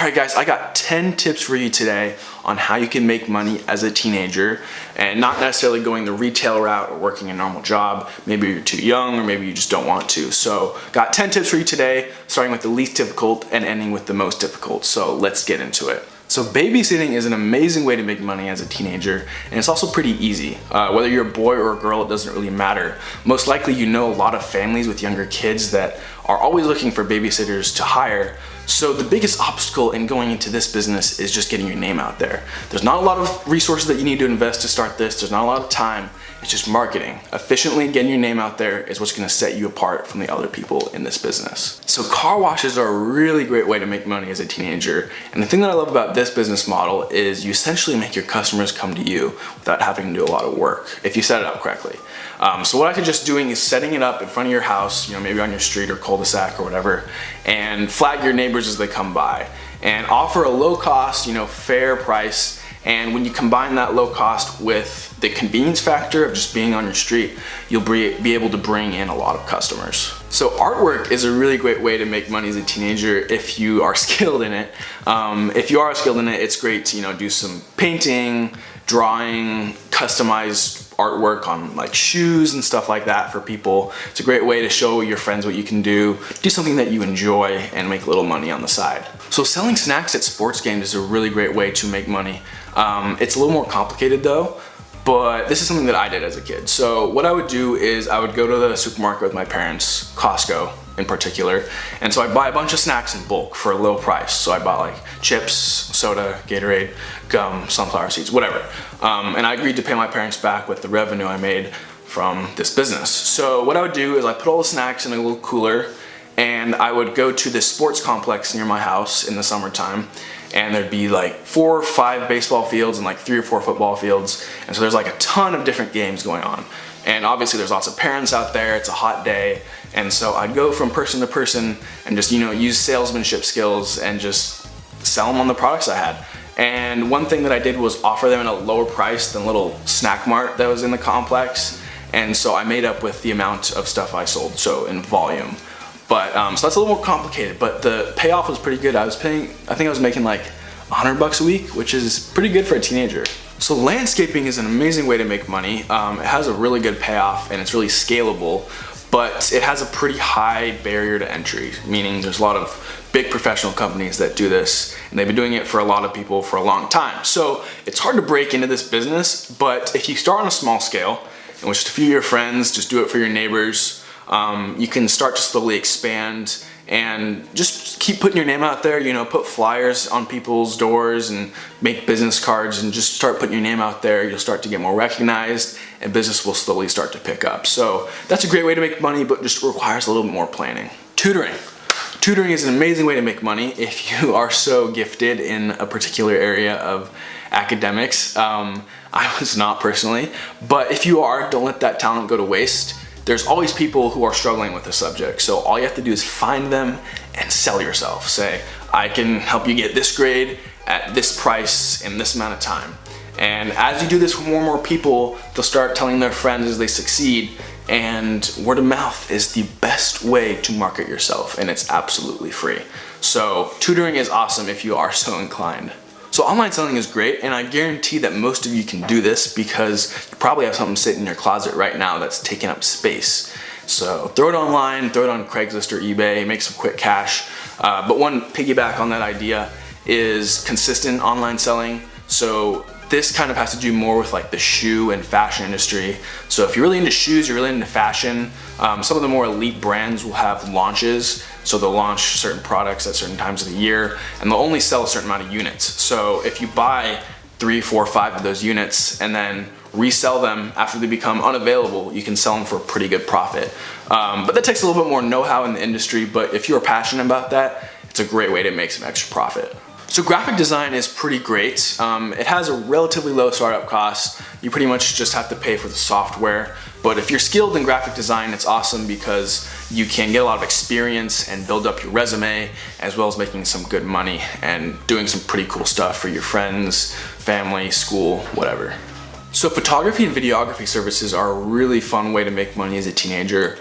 Alright guys, I got 10 tips for you today on how you can make money as a teenager and not necessarily going the retail route or working a normal job. Maybe you're too young or maybe you just don't want to. So got 10 tips for you today, starting with the least difficult and ending with the most difficult. So let's get into it. So babysitting is an amazing way to make money as a teenager, and it's also pretty easy. Whether you're a boy or a girl, it doesn't really matter. Most likely you know a lot of families with younger kids that are always looking for babysitters to hire. So the biggest obstacle in going into this business is just getting your name out there. There's not a lot of resources that you need to invest to start this. There's not a lot of time. It's just marketing. Efficiently getting your name out there is what's gonna set you apart from the other people in this business. So car washes are a really great way to make money as a teenager. And the thing that I love about this business model is you essentially make your customers come to you without having to do a lot of work, if you set it up correctly. So what I suggest doing is setting it up in front of your house, maybe on your street or cul-de-sac or whatever, and flag your neighbors as they come by and offer a low cost, fair price. And when you combine that low cost with the convenience factor of just being on your street, you'll be able to bring in a lot of customers. So artwork is a really great way to make money as a teenager if you are skilled in it. If you are skilled in it, it's great to do some painting, drawing, customized artwork on like shoes and stuff like that for people. It's a great way to show your friends what you can do something that you enjoy and make a little money on the side. So selling snacks at sports games is a really great way to make money. It's a little more complicated though, but this is something that I did as a kid. So what I would do is I would go to the supermarket with my parents, Costco in particular, and so I'd buy a bunch of snacks in bulk for a low price. So I bought like chips, soda, Gatorade, gum, sunflower seeds, whatever. And I agreed to pay my parents back with the revenue I made from this business. So what I would do is I put all the snacks in a little cooler and I would go to this sports complex near my house in the summertime, and there'd be like 4 or 5 baseball fields and like 3 or 4 football fields. And so there's like a ton of different games going on. And obviously there's lots of parents out there, it's a hot day. And so I'd go from person to person and just, use salesmanship skills and just sell them on the products I had. And one thing that I did was offer them at a lower price than little snack mart that was in the complex. And so I made up with the amount of stuff I sold, so in volume. But so that's a little more complicated, but the payoff was pretty good. I think I was making like $100 a week, which is pretty good for a teenager. So landscaping is an amazing way to make money. It has a really good payoff and it's really scalable, but it has a pretty high barrier to entry, meaning there's a lot of big professional companies that do this, and they've been doing it for a lot of people for a long time. So it's hard to break into this business, but if you start on a small scale, and with just a few of your friends, just do it for your neighbors, you can start to slowly expand and just keep putting your name out there, put flyers on people's doors and make business cards and just start putting your name out there. You'll start to get more recognized and business will slowly start to pick up. So that's a great way to make money, but just requires a little bit more planning. Tutoring. Tutoring is an amazing way to make money if you are so gifted in a particular area of academics. I was not personally, but if you are, don't let that talent go to waste. There's always people who are struggling with the subject, so all you have to do is find them and sell yourself. Say, I can help you get this grade at this price in this amount of time. And as you do this with more and more people, they'll start telling their friends as they succeed, and word of mouth is the best way to market yourself, and it's absolutely free. So tutoring is awesome if you are so inclined. So online selling is great, and I guarantee that most of you can do this because you probably have something sitting in your closet right now that's taking up space. So throw it online, throw it on Craigslist or eBay, make some quick cash. But one piggyback on that idea is consistent online selling. So this kind of has to do more with like the shoe and fashion industry. So if you're really into shoes, you're really into fashion, some of the more elite brands will have launches. So they'll launch certain products at certain times of the year, and they'll only sell a certain amount of units. So if you buy 3, 4, 5 of those units and then resell them after they become unavailable, you can sell them for a pretty good profit. But that takes a little bit more know-how in the industry, but if you're passionate about that, it's a great way to make some extra profit. So graphic design is pretty great. It has a relatively low startup cost. You pretty much just have to pay for the software. But if you're skilled in graphic design, it's awesome because you can get a lot of experience and build up your resume, as well as making some good money and doing some pretty cool stuff for your friends, family, school, whatever. So photography and videography services are a really fun way to make money as a teenager.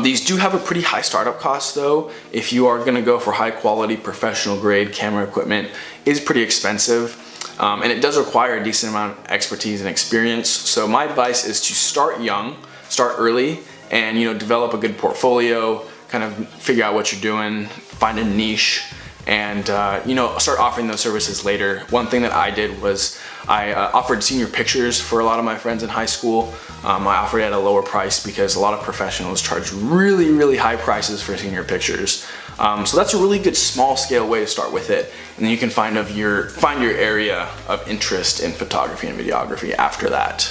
These do have a pretty high startup cost though. If you are gonna go for high quality professional grade camera equipment, it is pretty expensive. And it does require a decent amount of expertise and experience. So my advice is to start young, start early, and develop a good portfolio, kind of figure out what you're doing, find a niche, and start offering those services later. One thing that I did was I offered senior pictures for a lot of my friends in high school. I offered it at a lower price because a lot of professionals charge really, really high prices for senior pictures. So that's a really good small scale way to start with it. And then you can find your area of interest in photography and videography after that.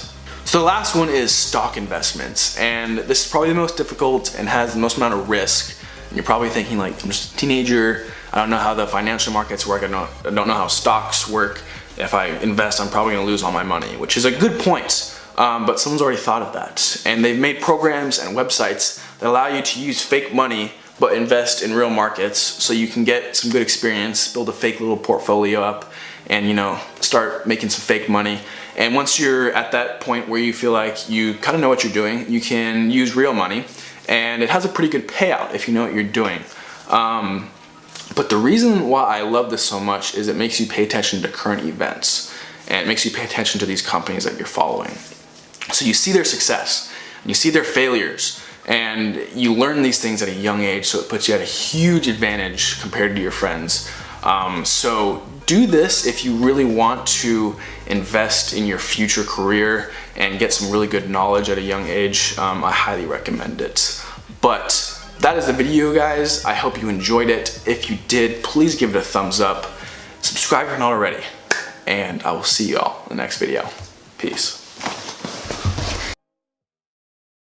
So the last one is stock investments. And this is probably the most difficult and has the most amount of risk. And you're probably thinking like, I'm just a teenager, I don't know how the financial markets work, I don't know how stocks work. If I invest, I'm probably gonna lose all my money, which is a good point. But someone's already thought of that. And they've made programs and websites that allow you to use fake money but invest in real markets so you can get some good experience, build a fake little portfolio up, and start making some fake money. And once you're at that point where you feel like you kind of know what you're doing, you can use real money, and it has a pretty good payout if you know what you're doing. But the reason why I love this so much is it makes you pay attention to current events, and it makes you pay attention to these companies that you're following. So you see their success, and you see their failures, and you learn these things at a young age, so it puts you at a huge advantage compared to your friends. So do this if you really want to invest in your future career and get some really good knowledge at a young age. I highly recommend it. But that is the video, guys. I hope you enjoyed it. If you did, please give it a thumbs up. Subscribe if you're not already. And I will see you all in the next video. Peace.